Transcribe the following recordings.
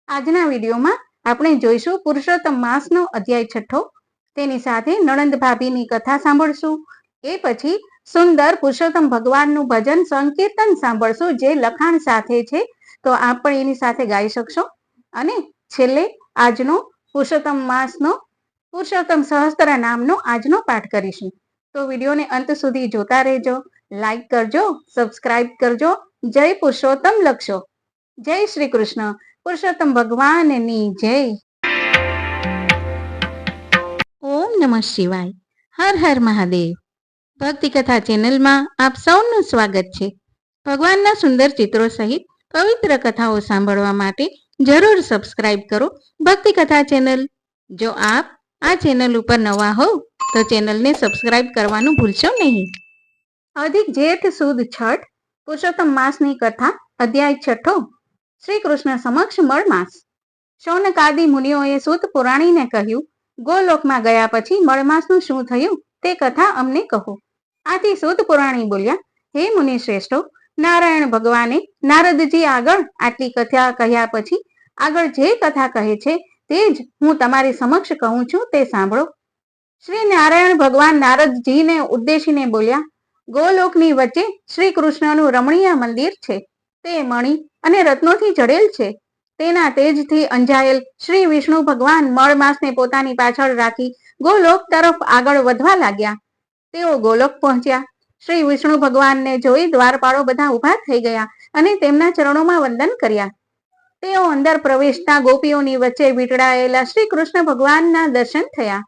આજના વિડીયોમાં આપણે જોઈશું પુરુષોત્તમ માસનો અધ્યાય 6. તેની સાથે નણંદ ભાભીની કથા સાંભળશું. એ પછી સુંદર પુરુષોત્તમ ભગવાનનું ભજન સંકીર્તન સાંભળશું, જે લખાણ સાથે છે, તો આપ પણ એની સાથે ગાઈ શકશો. અને છેલ્લે આજનો પુરુષોત્તમ માસનો પુરુષોત્તમ સહસ્ત્ર નામનો આજનો પાઠ કરીશું. તો વિડીયોને અંત સુધી જોતા રહેજો, લાઈક કરજો, સબસ્ક્રાઇબ કરજો. જય પુરુષોત્તમ લખશો. જય શ્રી કૃષ્ણ. પુરુષોત્તમ ભગવાનની જય. ઓમ નમઃ શિવાય. હર હર મહાદેવ. ભક્તિ કથા ચેનલમાં આપ સૌનું સ્વાગત છે. ભગવાનના સુંદર ચિત્રો સહિત પવિત્ર કથાઓ સાંભળવા માટે જરૂર સબસ્ક્રાઇબ કરો ભક્તિ કથા ચેનલ. જો આપ આ ચેનલ ઉપર નવા હો તો ચેનલને સબસ્ક્રાઇબ કરવાનું ભૂલશો નહીં. અધિક જેઠ સુદ છઠ પુરુષોત્તમ માસની કથા અધ્યાય 6. શ્રી કૃષ્ણ સમક્ષ મળમાસ. શૌનકાદિ મુનિઓએ સૂત પુરાણીને કહ્યું, ગોલોકમાં ગયા પછી મળમાસનું શું થયું તે કથા અમને કહો. આથી સૂત પુરાણી બોલ્યા, હે મુનિ શ્રેષ્ઠો, નારાયણ ભગવાને નારદજી આગળ આટલી કથા કહ્યા પછી આગળ જે કથા કહે છે તે જ હું તમારી સમક્ષ કહું છું, તે સાંભળો. શ્રી નારાયણ ભગવાન નારદજીને ઉદ્દેશીને બોલ્યા, ગોલોકની વચ્ચે શ્રી કૃષ્ણનું રમણીય મંદિર છે. તે મણિ અને રત્નોથી જડેલ છે. તેના તેજથી અંજાયેલ શ્રી વિષ્ણુ ભગવાન મળમાસને પોતાની પાછળ રાખી ગોલોક તરફ આગળ વધવા લાગ્યા. તેઓ ગોલોક પહોંચ્યા. શ્રી વિષ્ણુ ભગવાનને જોઈ દ્વારપાળો બધા ઊભા થઈ ગયા અને તેમના ચરણોમાં વંદન કર્યા. તેઓ અંદર પ્રવેશતા ગોપીઓની વચ્ચે વીંટળાયેલા શ્રી કૃષ્ણ ભગવાનના દર્શન થયા.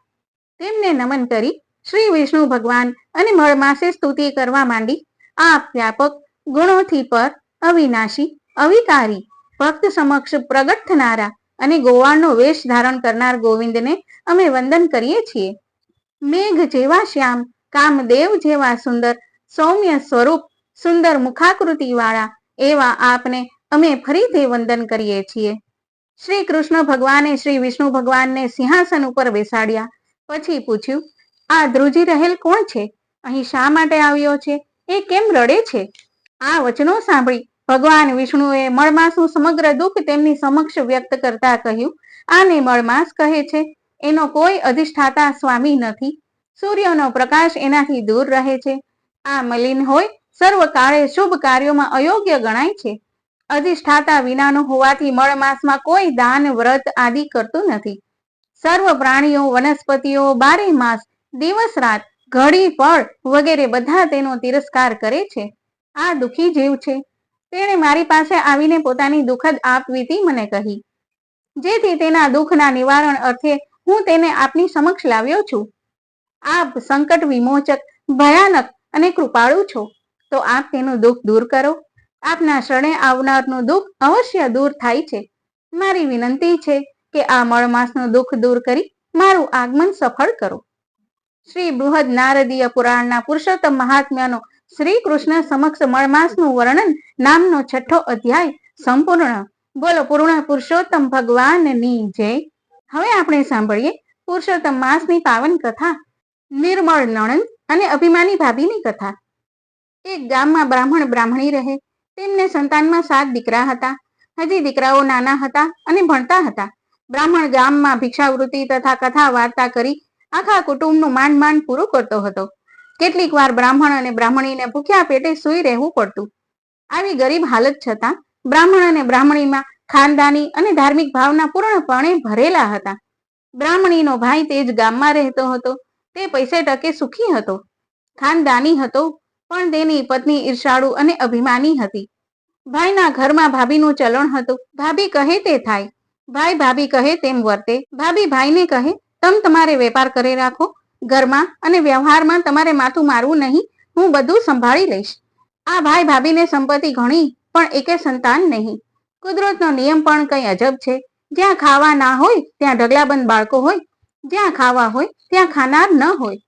તેમને નમન કરી શ્રી વિષ્ણુ ભગવાન અને મળમાસે સ્તુતિ કરવા માંડી. આપ વ્યાપક, ગુણોથી પર, અવિનાશી, અવિકારી, ભક્ત સમક્ષ પ્રગટ થનારા અને ગોવાળનો વેશ ધારણ કરનાર ગોવિંદને અમે વંદન કરીએ છીએ. મેઘ જેવા શ્યામ, કામદેવ જેવા સુંદર, સૌમ્ય સ્વરૂપ, સુંદર મુખાકૃતિ વાળા એવા આપને અમે ફરીથી વંદન કરીએ છીએ. શ્રી કૃષ્ણ ભગવાને શ્રી વિષ્ણુ ભગવાનને સિંહાસન ઉપર બેસાડ્યા. પછી પૂછ્યું, આ ધ્રુજી રહેલ કોણ છે? અહીં શા માટે આવ્યો છે? એ કેમ રડે છે? આ વચનો સાંભળી ભગવાન વિષ્ણુએ મળમાસનું સમગ્ર દુઃખ તેમની સમક્ષ વ્યક્ત કરતા કહ્યું, આને મળમાસ કહે છે. એનો કોઈ અધિષ્ઠાતા સ્વામી નથી. સૂર્યનો પ્રકાશ એનાથી દૂર રહે છે. આ મલિન હોય, સર્વ કાળે શુભ કાર્યોમાં અયોગ્ય ગણાય છે. અધિષ્ઠાતા વિનાનો હોવાથી મળમાસમાં કોઈ દાન, વ્રત આદિ કરતું નથી. સર્વ પ્રાણીઓ, વનસ્પતિઓ 12 માસ, દિવસ રાત, ઘડી પળ વગેરે બધા તેનો તિરસ્કાર કરે છે. આ દુઃખી જીવ છે. તેણે મારી પાસે આવીને પોતાની દુઃખદ આપવીતી મને કહી, જેથી તેના દુઃખના નિવારણ અર્થે હું તેને આપની સમક્ષ લાવ્યો છું. આપ સંકટ વિમોચક, ભયાનક અને કૃપાળુ છો, તો આપ તેનું દુઃખ દૂર કરો. આપના શરણે આવનારનું દુઃખ અવશ્ય દૂર થાય છે. મારી વિનંતી છે કે આ મળમાસનું દુઃખ દૂર કરી મારું આગમન સફળ કરો. શ્રી બૃહદ નારદીય પુરાણના પુરુષોત્તમ મહાત્મ્યનો શ્રી કૃષ્ણ સમક્ષ મળમાસનું વર્ણન નામનો 6થો અધ્યાય સંપૂર્ણ. બોલો પૂર્ણ પુરુષોત્તમ ભગવાનની જય. હવે આપણે સાંભળીએ પુરુષોત્તમ માસની પાવન કથા, નિર્મળ નણંદ અને અભિમાની ભાભીની કથા. એક ગામમાં બ્રાહ્મણ બ્રાહ્મણી રહે. તેમને સંતાનમાં 7 દીકરા હતા. હજી દીકરાઓ નાના હતા અને ભણતા હતા. બ્રાહ્મણ ગામમાં ભિક્ષાવૃત્તિ તથા કથા વાર્તા કરી આખા કુટુંબનું માંડ માંડ પૂરું કરતો હતો. કેટલીક વાર બ્રાહ્મણ અને બ્રાહ્મણીને ભૂખ્યા પેટે સૂઈ રહેવું પડતું. આવી ગરીબ હાલત છતાં બ્રાહ્મણ અને બ્રાહ્મણીમાં ખાનદાની અને ધાર્મિક ભાવના પૂર્ણપણે ભરેલા હતા. બ્રાહ્મણીનો ભાઈ તે જ ગામમાં રહેતો હતો. તે પૈસે ટકે સુખી હતો, ખાનદાની હતો, પણ તેની પત્ની ઈર્ષાળુ અને અભિમાની હતી. ભાઈના ઘરમાં ભાભીનું ચલણ હતું. ભાભી કહે તે થાય, ભાઈ ભાભી કહે તેમ વર્તે. ભાભી ભાઈને કહે, તમ તમારે વેપાર કરી રાખો, ઘરમાં અને વ્યવહારમાં તમારે માથું મારવું નહીં, હું બધું સંભાળી લઈશ. આ ભાઈ ભાભીને સંપત્તિ ઘણી, પણ એકે સંતાન નહીં. કુદરતનો નિયમ પણ કંઈ અજબ છે. જ્યાં ખાવા ના હોય ત્યાં ઢગલાબંધ બાળકો હોય, જ્યાં ખાવા હોય ત્યાં ખાનાર ન હોય.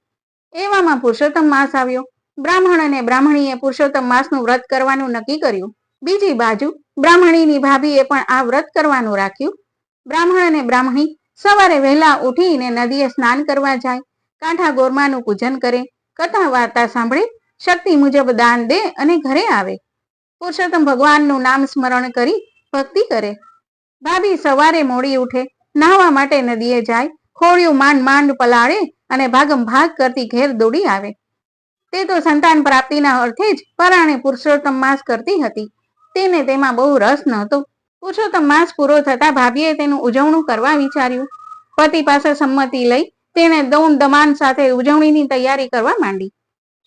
એવામાં પુરુષોત્તમ માસ આવ્યો. બ્રાહ્મણ અને બ્રાહ્મણીએ પુરુષોત્તમ માસનું વ્રત કરવાનું નક્કી કર્યું. બીજી બાજુ બ્રાહ્મણીની ભાભીએ પણ આ વ્રત કરવાનું રાખ્યું. બ્રાહ્મણ અને બ્રાહ્મણી સવારે વહેલા ઉઠીને નદીએ સ્નાન કરવા જાય, કાંઠા ગોરમાનું પૂજન કરે, કથા વાર્તા સાંભળે, શક્તિ મુજબ દાન દે અને ઘરે આવે. પુરુષોત્તમ ભગવાનનું નામ સ્મરણ કરી ભક્તિ કરે. ભાભી સવારે મોડી ઉઠે, નાહવા માટે નદીએ જાય, ખોળિયું માંડ માંડ પલાળે અને ભાગમ ભાગ કરતી ઘેર દોડી આવે. તે તો સંતાન પ્રાપ્તિના અર્થે જ પરાણે પુરુષોત્તમ માસ કરતી હતી. તેને તેમાં બહુ રસ નહોતો. પુરુષોત્તમ માસ પૂરો થતા ભાભીએ તેનું ઉજવણું કરવા વિચાર્યું. પતિ પાસે સંમતિ લઈ તેણે દૌન દમાન સાથે ઉજવણીની તૈયારી કરવા માંડી.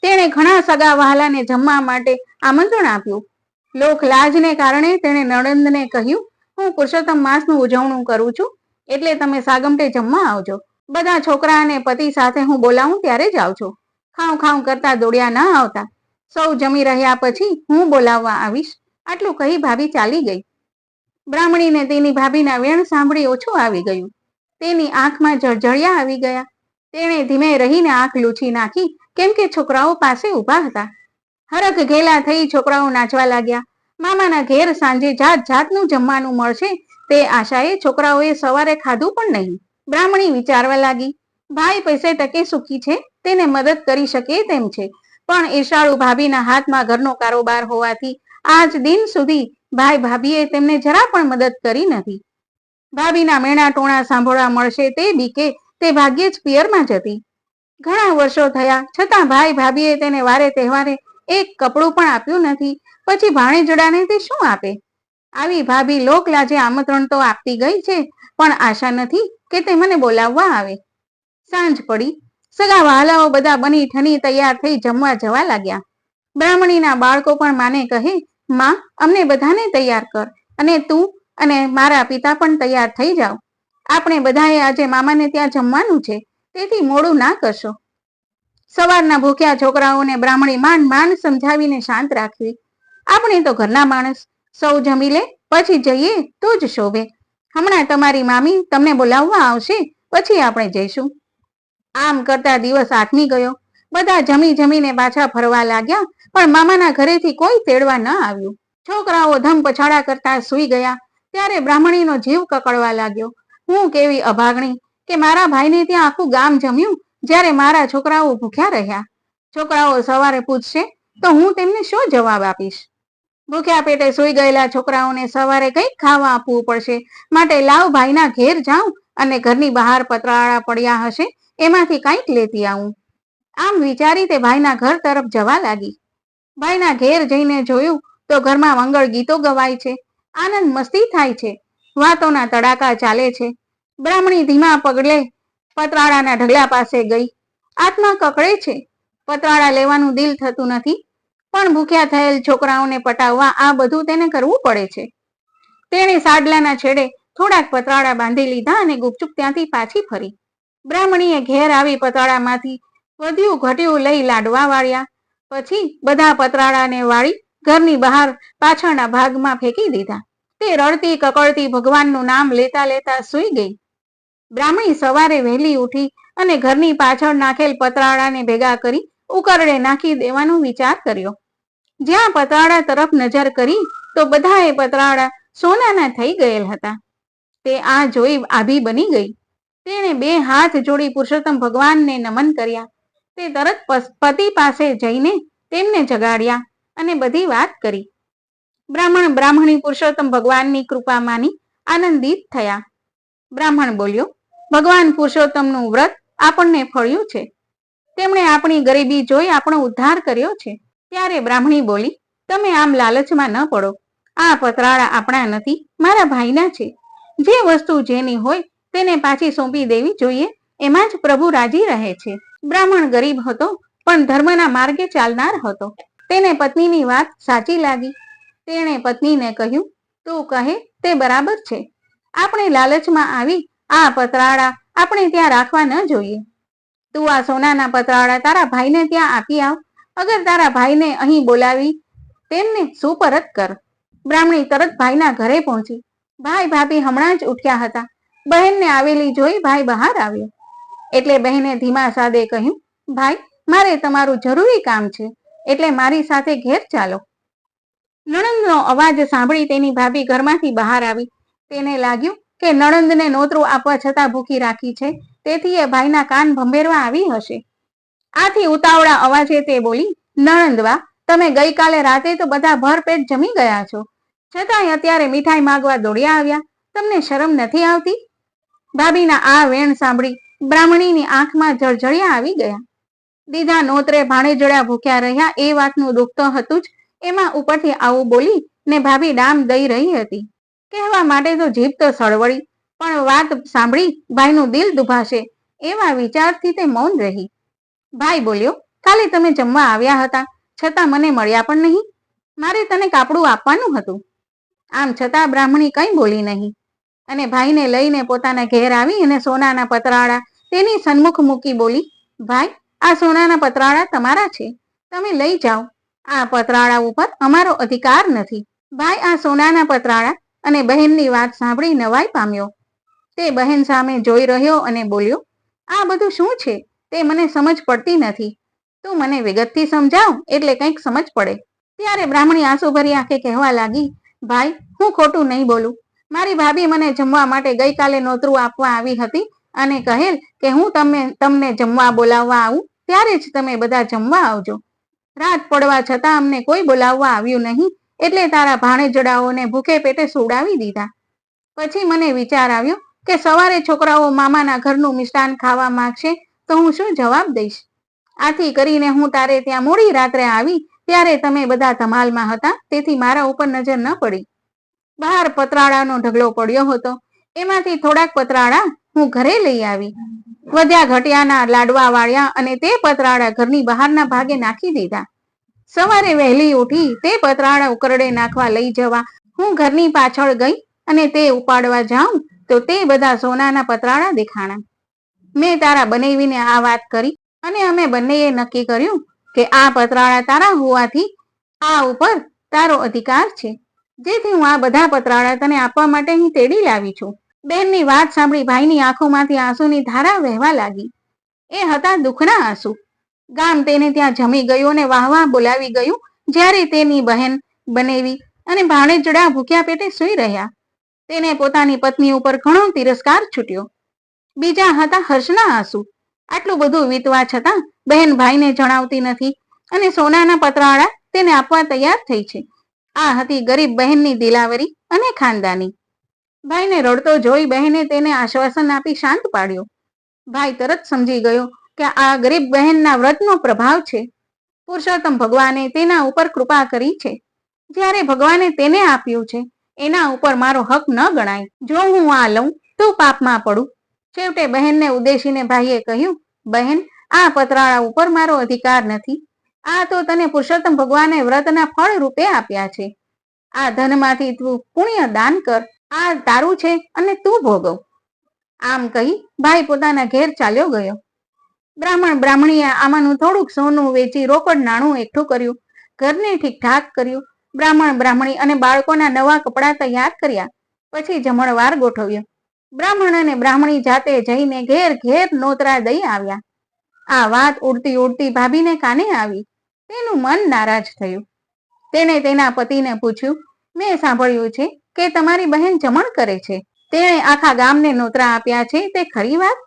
તેણે ઘણા સગા વહાલાને જમવા માટે આમંત્રણ આપ્યું. લોક લાજને કારણે તેણે નણંદને કહ્યું, હું પુરુષોત્તમ માસનું ઉજવણું કરું છું, એટલે તમે સાગમટે જમવા આવજો. બધા છોકરા અને પતિ સાથે હું બોલાવું ત્યારે જ આવજો. ખાઉં ખાઉં કરતા દોડ્યા ન આવતા. સૌ જમી રહ્યા પછી હું બોલાવવા આવીશ. આટલું કહી ભાભી ચાલી ગઈ. બ્રાહ્મણીને તેની ભાભીના વેણ સાંભળી ઓછું આવી ગયું. તેની આંખમાં જળજળિયા આવી ગયા. તેણે ધીમે રહીને આંખ લૂછી નાખી, કેમ કે છોકરાઓ પાસે ઊભા હતા. હરખ ઘેલા થઈ છોકરાઓ નાચવા લાગ્યા. મામાના ઘેર સાંજે જાત જાતનું જમવાનું મળશે તે આશાએ છોકરાઓએ સવારે ખાધું પણ નહીં. બ્રાહ્મણી વિચારવા લાગી, ભાઈ પૈસે ટકે સુખી છે, તેને મદદ કરી શકે તેમ છે, પણ ઈર્ષાળુ ભાભીના હાથમાં ઘરનો કારોબાર હોવાથી આજ દિન સુધી ભાઈ ભાભીએ તેમને જરા પણ મદદ કરી નથી. ભાભીના મેણા ટોણા સાંભળવા મળશે તે બીકે તે ભાગ્યે જ પિયરમાં જતી. ઘણા વર્ષો થયા છતાં ભાઈ ભાભીએ તેને વારે તહેવારે એક કપડું પણ આપ્યું નથી. પછી ભાણેજડાને તે શું આપે? આવી ભાભી લોકલાજે આમંત્રણ તો આપતી ગઈ છે, પણ આશા નથી કે તે મને બોલાવવા આવે. સાંજ પડી. સગા વહાલાઓ બધા બની ઠની તૈયાર થઈ જમવા જવા લાગ્યા. બ્રાહ્મણીના બાળકો પણ માને કહે, માં, અમને બધાને તૈયાર કર, અને તું અને મારા પિતા પણ તૈયાર થઈ જાઓ. આપણે બધાએ આજે મામાને ત્યાં જમવાનું છે, તેથી મોડું ના કરશો. સવારના ભૂખ્યા છોકરાઓને બ્રાહ્મણી માંડ માંડ સમજાવીને શાંત રાખવી. આપણે તો ઘરના માણસ, સૌ જમી લે પછી જઈએ તો જ શોભે. હમણાં તમારી મામી તમને બોલાવવા આવશે, પછી આપણે જઈશું. આમ કરતા દિવસ આથમી ગયો. બધા જમી જમીને પાછા ફરવા લાગ્યા, પણ મામાના ઘરેથી કોઈ તેડવા ન આવ્યું. છોકરાઓ ધમ પછાડા કરતા સૂઈ ગયા. ત્યારે બ્રાહ્મણીનો જીવ કકડવા લાગ્યો. હું કેવી અભાગણી કે મારા ભાઈને ત્યાં આખું ગામ જમ્યું, જ્યારે મારા છોકરાઓ ભૂખ્યા રહ્યા. છોકરાઓ સવારે પૂછશે તો હું તેમને શું જવાબ આપીશ? ભૂખ્યા પેટે સૂઈ ગયેલા છોકરાઓને સવારે કંઈક ખાવા આપવું પડશે, માટે લાવ ભાઈના ઘેર જાઉં અને ઘરની બહાર પતરાળા પડ્યા હશે એમાંથી કંઈક લેતી આવું. આમ વિચારી તે ભાઈના ઘર તરફ જવા લાગી. ભાઈના ઘેર જઈને જોયું તો ઘરમાં મંગળ ગીતો ગવાય છે, આનંદ મસ્તી થાય છે, વાતોના તડાકા ચાલે છે. બ્રાહ્મણી ધીમા પગલે પતરાળાના ઢગલા પાસે ગઈ. આત્મા કકડે છે, પતરાળા લેવાનું દિલ થતું નથી, પણ ભૂખ્યા થયેલ છોકરાઓને પટાવવા આ બધું તેને કરવું પડે છે. તેણે સાડલાના છેડે થોડાક પતરાળા બાંધી લીધા અને ગુપચુપ ત્યાંથી પાછી ફરી. બ્રાહ્મણીએ ઘેર આવી પતરાળામાંથી વધ્યું ઘટ્યું લઈ લાડવા વાળ્યા. પછી બધા પતરાળાને વાળી ઘરની બહાર પાછળના ભાગમાં ફેંકી દીધા. તે રડતી કકળતી ભગવાનનું નામ લેતા લેતા સૂઈ ગઈ. બ્રાહ્મણી સવારે વહેલી ઉઠી અને ઘરની પાછળ નાખેલ પતરાળાને ભેગા કરી ઉકરડે નાખી દેવાનો વિચાર કર્યો. જ્યાં પતરાળા તરફ નજર કરી તો બધાએ પતરાળા સોનાના થઈ ગયેલ હતા. તે આ જોઈ આભી બની ગઈ. તેણે બે હાથ જોડી પુરુષોત્તમ ભગવાનને નમન કર્યા. તે તરત પતિ પાસે જઈને તેમને જગાડ્યા અને બધી વાત કરી. બ્રાહ્મણી પુરુષોત્તમ ભગવાનની કૃપા માની આનંદિત થયા. બ્રાહ્મણ બોલ્યો, ભગવાન પુરુષોત્તમનું વ્રત આપણને ફળ્યું છે. તેમણે આપણી ગરીબી જોઈ આપણો ઉદ્ધાર કર્યો છે. ત્યારે બ્રાહ્મણી બોલી, તમે આમ લાલચમાં ન પડો. આ પતરાળા આપણા નથી, મારા ભાઈના છે. જે વસ્તુ જેની હોય તેને પાછી સોંપી દેવી જોઈએ, એમાં જ પ્રભુ રાજી રહે છે. બ્રાહ્મણ ગરીબ હતો, પણ ધર્મના માર્ગે ચાલનાર હતો. તેને પત્નીની વાત સાચી લાગી. તેણે પત્નીને કહ્યું, તું કહે તે બરાબર છે. આપણે લાલચમાં આવી આ પતરાળા આપણે ત્યાં રાખવા ન જોઈએ. તું આ સોનાના પતરાળા તારા ભાઈને ત્યાં આપી આવ. અગર તારા ભાઈને અહીં બોલાવી તેમને સુપરત કર. બ્રાહ્મણી તરત ભાઈના ઘરે પહોંચી. ભાઈ ભાભી હમણાં જ ઉઠ્યા હતા. બહેનને આવેલી જોઈ ભાઈ બહાર આવ્યો. એટલે બહેને ધીમા સાદે કહ્યું, ભાઈ, મારે તમારું જરૂરી કામ છે, એટલે મારી સાથે ઘેર ચાલો. નણંદનો અવાજ સાંભળી તેની ભાભી ઘરમાંથી બહાર આવી. તેને લાગ્યું કે નણંદને નોતરું આપવા છતાં ભૂખી રાખી છે, તેથી એ ભાઈના કાન ભંભેરવા આવી હશે. આથી ઉતાવળા અવાજે તે બોલી, નણંદવા, તમે ગઈકાલે રાતે તો બધા ભરપેટ જમી ગયા છો, છતાંય અત્યારે મીઠાઈ માંગવા દોડ્યા આવ્યા. તમને શરમ નથી આવતી? ભાભીના આ વેણ સાંભળી બ્રાહ્મણીની આંખમાં જળજળિયા આવી ગયા. દીધા નોતરે ભાણેજડા ભૂખ્યા રહ્યા એ વાતનું દુઃખ તો હતું જ, એમાં ઉપરથી આવું બોલી ને ભાભી ડામ દઈ રહી હતી. કહેવા માટે તો જીભ તો સળવળી, પણ વાત સાંભળી ભાઈનું દિલ દુભાશે એવા વિચારથી તે મૌન રહી. ભાઈ બોલ્યો, કાલે તમે જમવા આવ્યા હતા, છતાં મને મળ્યા પણ નહીં. મારે તને કાપડું આપવાનું હતું. આમ છતાં બ્રાહ્મણી કંઈ બોલી નહીં અને ભાઈને લઈને પોતાના ઘેર આવી અને સોનાના પતરાળા તેની સન્મુખ મૂકી બોલી, ભાઈ, આ સોનાના પતરાળા તમારા છે, તમે લઈ જાઓ. આ પતરાળા ઉપર અમારો અધિકાર નથી. ભાઈ આ સોનાના પતરાળા અને બહેનની વાત સાંભળી નવાઈ પામ્યો. તે બહેન સામે જોઈ રહ્યો અને બોલ્યો, આ બધું શું છે તે મને સમજ પડતી નથી. તું મને વિગતથી સમજાવ એટલે કંઈક સમજ પડે. ત્યારે બ્રાહ્મણી આંસુભરી આંખે કહેવા લાગી, ભાઈ, હું ખોટું નહીં બોલું. મારી ભાભી મને જમવા માટે ગઈકાલે નોતરું આપવા આવી હતી અને કહેલ કે હું તમને જમવા બોલાવવા આવું ત્યારે જ તમે બધા જમવા આવજો. રાત પડવા છતાં અમને કોઈ બોલાવવા આવ્યું નહીં, એટલે તારા ભાણેજડાઓને ભૂખે પેટે સુવડાવી દીધા. પછી મને વિચાર આવ્યો કે સવારે છોકરાઓ મામાના ઘરનું મિષ્ટાન ખાવા માંગશે તો હું શું જવાબ દઈશ. આથી કરીને હું તારે ત્યાં મોડી રાત્રે આવી ત્યારે તમે બધા ધમાલમાં હતા, તેથી મારા ઉપર નજર ન પડી. બહાર પતરાળાનો ઢગલો પડ્યો હતો, એમાંથી થોડાક પતરાળા હું ઘરે લઈ આવી. વધ્યા ઘટિયાના લાડવા વાળ્યા અને તે પતરાળા ઘરની બહારના ભાગે નાખી દીધા. સવારે વહેલી ઉઠી તે પતરાળા ઉકરડે નાખવા લઈ જવા હું ઘરની પાછળ ગઈ અને તે ઉપાડવા જાઉં તો તે બધા સોનાના પતરાળા દેખાણા. મેં તારા બનેવીને આ વાત કરી અને અમે બંનેએ નક્કી કર્યું કે આ પતરાળા તારા હોવાથી આ ઉપર તારો અધિકાર છે, જેથી હું આ બધા પતરાળા તને આપવા માટે અહીં તેડી લાવી છું. બહેનની વાત સાંભળી ભાઈની આંખોમાંથી આંસુની ધારા વહેવા લાગી. એ હતા દુઃખના આંસુ. ગામ તેને ત્યાં જમી ગયું અને વાહવાહ બોલાવી ગયું, જ્યારે તેની બહેન બનેવી અને ભાણેજડા ભૂખ્યા પેટે સૂઈ રહ્યા. તેને પોતાની પત્ની ઉપર ઘણો તિરસ્કાર છૂટ્યો. બીજા હતા હર્ષના આંસુ. આટલું બધું વીતવા છતાં બહેન ભાઈને જણાવતી નથી અને સોનાના પતરાળા તેને આપવા તૈયાર થઈ છે. આ હતી ગરીબ બહેનની દિલાવરી અને ખાનદાની. ભાઈને રડતો જોઈ બહેને તેને આશ્વાસન આપી શાંત પાડ્યો. ભાઈ તરત સમજી ગયો કે આ ગરીબ બહેનના વ્રતનો પ્રભાવ છે. પુરુષોત્તમ ભગવાને તેના ઉપર કૃપા કરી છે. જ્યારે ભગવાને તેને આપ્યું છે એના ઉપર મારો હક ન ગણાય. જો હું આ લઉં તો પાપમાં પડું. છેવટે બહેનને ઉદ્દેશીને ભાઈએ કહ્યું, બહેન, આ પતરાળા ઉપર મારો અધિકાર નથી. આ તો તને પુરુષોત્તમ ભગવાને વ્રતના ફળ રૂપે આપ્યા છે. આ ધનમાંથી તું પુણ્ય દાન કર. આ તારું છે અને તું ભોગવ. આમ કહી ભાઈ પોતાના ઘેર ચાલ્યો ગયો. બ્રાહ્મણીએ આમાંનું થોડુંક સોનું વેચી રોકડ નાણું એકઠું કર્યું, ઘરને ઠીકઠાક કર્યું. બ્રાહ્મણી અને બાળકોના નવા કપડાં તૈયાર કર્યા. પછી જમણવાર ગોઠવ્યો. બ્રાહ્મણ અને બ્રાહ્મણી જાતે જઈને ઘેર ઘેર નોતરા દઈ આવ્યા. આ વાત ઉડતી ઉડતી ભાભીને કાને આવી. તેનું મન નારાજ થયું. તેણે તેના પતિને પૂછ્યું, મેં સાંભળ્યું છે કે તમારી બહેન જમણ કરે છે. તેણે આખા ગામને નોતરા આપ્યા છે, તે ખરી વાત?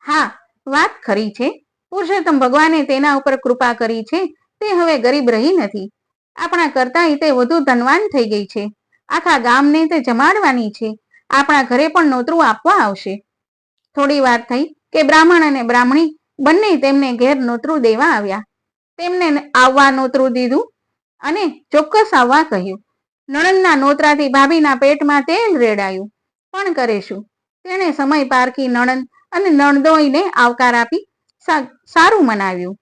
હા, વાત ખરી છે. પુરુષોત્તમ ભગવાને તેના ઉપર કૃપા કરી છે. તે હવે ગરીબ રહી નથી. આપણા કરતાં તે વધુ ધનવાન થઈ ગઈ છે. આખા ગામને તે જમાડવાની છે. આપણા ઘરે પણ નોતરું આપવા આવશે. થોડી વાર થઈ કે બ્રાહ્મણ અને બ્રાહ્મણી બંને તેમને ઘેર નોતરું દેવા આવ્યા. તેમને આવવા નોતરું દીધું અને ચોક્કસ આવવા કહ્યું. નણંદના નોતરાથી ભાભીના પેટમાં તેલ રેડાયું. પણ કરે શું? તેણે સમય પારખી નણંદ અને નણદોઈને આવકાર આપી સારું મનાવ્યું.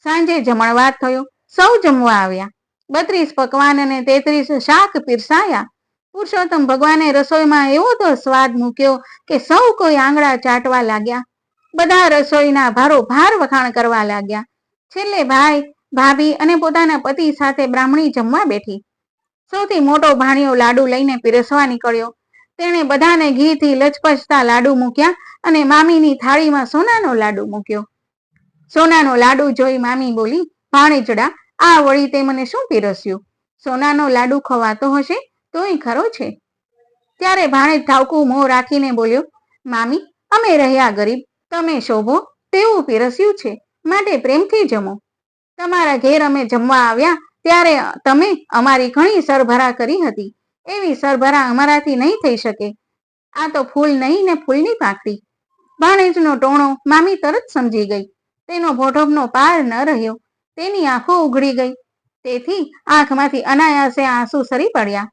સાંજે જમણવાર થયો. સૌ જમવા આવ્યા. 32 પકવાન અને 33 શાક પીરસાયા. પુરુષોત્તમ ભગવાને રસોઈમાં એવો તો સ્વાદ મૂક્યો કે સૌ કોઈ આંગળા ચાટવા લાગ્યા. બધા રસોઈના ભારોભાર વખાણ કરવા લાગ્યા. છેલ્લે ભાઈ, ભાભી અને પોતાના પતિ સાથે બ્રાહ્મણી જમવા બેઠી. સૌથી મોટો ભાણિયો લાડુ લઈને પીરસવા નીકળ્યો. તેણે બધાને ઘીથી લચપચતા લાડુ મૂક્યા અને મામીની થાળીમાં સોનાનો લાડુ મૂક્યો. સોનાનો લાડુ જોઈ મામી બોલી, ભાણેજડા, આ વળી તે મને શું પીરસ્યું? સોનાનો લાડુ ખવાતો હશે તોય ખરો છે. ત્યારે ભાણેજ ઠાવકું મોં રાખીને બોલ્યો, મામી, અમે રહ્યા ગરીબ, તમે શોભો તેવું પીરસ્યું છે, માટે પ્રેમથી જમો. તમારા ઘેર અમે જમવા આવ્યા ત્યારે તમે અમારી ઘણી સરભરા કરી હતી. એવી સરભરા અમારાથી નહીં થઈ શકે. આ તો ફૂલ નહીં ને ફૂલની પાકડી. ભાણેજનો ટોણો મામી તરત સમજી ગઈ. તેનો ભોઢબનો પાર ન રહ્યો. તેની આંખો ઉઘડી ગઈ. તેથી આંખમાંથી અનાયાસે આંસુ સરી પડ્યા.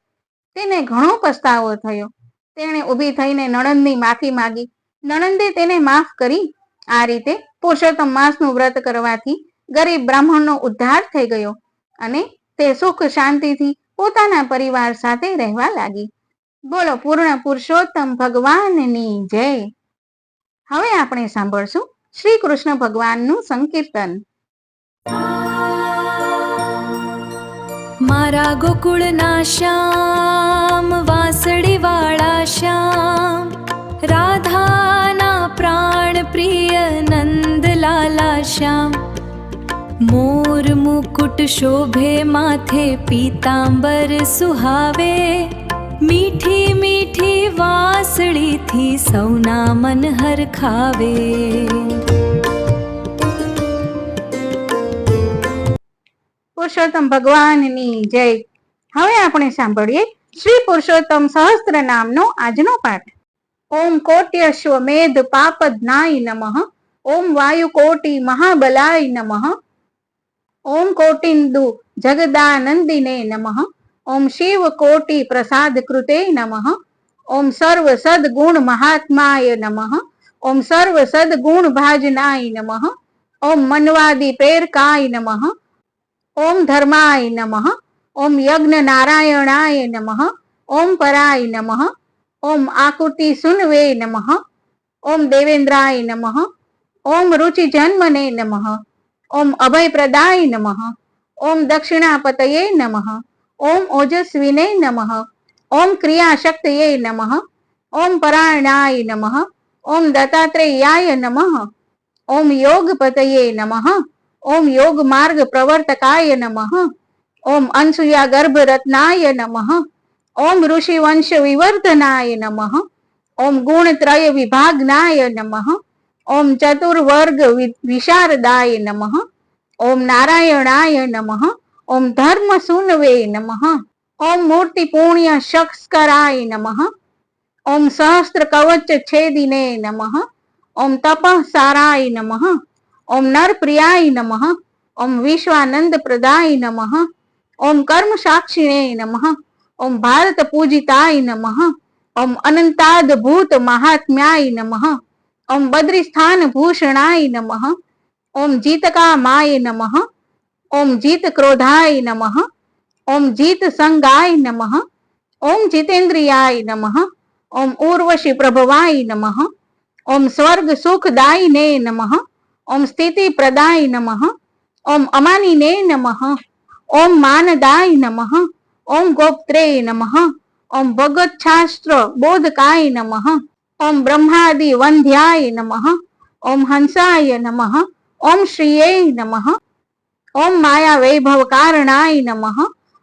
તેને ઘણો પસ્તાવો થયો. તેણે ઊભી થઈને નણંદની માફી માગી. નણંદે તેને માફ કરી. આ રીતે પુરુષોત્તમ માસનું વ્રત કરવાથી ગરીબ બ્રાહ્મણનો ઉદ્ધાર થઈ ગયો અને તે સુખ શાંતિથી પોતાના પરિવાર સાથે રહેવા લાગી. બોલો પૂર્ણ પુરુષોત્તમ ભગવાનની જય. હવે આપણે સાંભળશું શ્રી કૃષ્ણ ભગવાનનું સંકીર્તન. મારા ગોકુળના શ્યામ, વાંસળી વાળા શ્યામ, રાધાના પ્રાણ પ્રિય નંદલાલા શ્યામ. મોર મુકુટ શોભે માથે, પીતાંબર સુહાવે, મીઠી મીઠી વાંસળીથી સૌના મન હરખાવે. પુરુષોત્તમ ભગવાનની જય. હવે આપણે સાંભળીએ શ્રી પુરુષોત્તમ સહસ્ત્ર નામનો આજનો પાઠ. ઓમ કોટ્યશ્વમેધ પાપધ્નાય નમઃ. ઓમ વાયુકોટિ મહાબલાય નમઃ. ઓમ કોટિન્દુ જગદાનંદિને નમઃ. ઓમ શિવકોટિ પ્રસાદ કૃતે નમઃ. ઓમ સર્વ સદગુણ મહાત્માય નમઃ. ઓમ સર્વ સદગુણ ભાજનાય નમઃ. ઓમ મન્વાદિ પ્રેરકાય નમઃ. ઓમ ધર્માય નમઃ. ઓમ યજ્ઞ નારાયણાય નમઃ. ઓમ પરાય નમઃ. ઓમ આકૃતિ સુનવે નમઃ. ઓમ દેવેન્દ્રાય નમઃ. ઓમ રુચિ જન્મને નમઃ. ઓમ અભયપ્રદાય નમઃ. ઓમ દક્ષિણાપતયે નમઃ. ઓમ ઓજસ્વિને નમઃ. ઓમ ક્રિયાશક્તયે નમઃ. ઓમ પરાયણાય નમઃ. ઓમ દત્તાત્રેયાય નમઃ. ઓમ યોગપતયે નમઃ. ઓમ યોગ માર્ગ પ્રવર્તકાય નમઃ. ઓમ અનસુયા ગર્ભ રત્નાય નમઃ. ઓમ ઋષિ વંશ વિવર્ધનાય નમઃ. ઓમ ગુણત્રય વિભાગનાય નમઃ. ઓમ ચતુર્વર્ગ વિશારદાય નમઃ. ઓમ નારાયણાય નમઃ. ઓમ ધર્મ સુનવે નમઃ. ઓમ મૂર્તિ પુણ્ય શક્સ્કરાય નમઃ. ઓમ સહસ્ત્ર કવચ છેદિને નમઃ. ઓમ તપઃ સારાય નમઃ. ઓમ નરપ્રિયાય નમઃ. ઓમ વિશ્વાનંદ પ્રદાય નમઃ. ઓમ કર્મ સાક્ષિણે નમઃ. ઓમ ભારત પૂજિતાય નમઃ. ઓમ અનંતાદભૂત મહાત્મ્યાય નમઃ. ઓમ બદ્રિસ્થાન ભૂષણાય નમઃ. ઓમ જીતકામાય નમઃ. ઓમ જીત ક્રોધાય નમઃ. ઓમ જીત સંગાય નમઃ. ઓમ જીતેન્દ્રિયાય નમઃ. ઓમ ઉર્વશી પ્રભવાય નમઃ. ઓમ સ્વર્ગ સુખદાયિને નમઃ. ઓમ સ્થિતિ પ્રદાય નમઃ. ઓમ અમાનિને નમઃ. ઓમ માનદાય નમઃ. ઓમ ગોપ્ત્રે નમઃ. ઓમ ભગવચ્છાસ્ત્ર બોધકાય નમઃ. ઓમ બ્રહ્માદિ વંધ્યાય નમઃ. ઓમ હંસાય નમઃ. ઓમ શ્રીયે નમઃ. ઓમ માયા વૈભવ કારણાય નમઃ.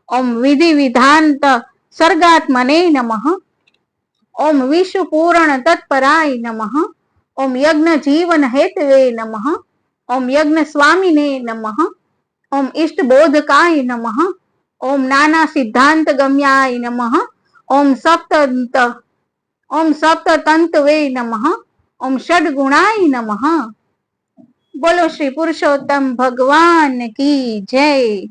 ઓમ વિધિ વિધાંત સર્ગાત્મને નમઃ. ઓમ વિશ્વ પૂરણ તત્પરાય નમઃ. ઓમ યજ્ઞ જીવન હેતવે નમઃ. ઓમ યજ્ઞ સ્વામિને નમઃ. ઓમ ઇષ્ટ બોધકાય નમઃ. ઓમ નાના સિદ્ધાંત ગમ્યાય નમઃ. ઓમ સપ્તતંતવે નમઃ. ઓમ ષડગુણાય નમઃ. બોલો શ્રી પુરુષોત્તમ ભગવાન કી જય.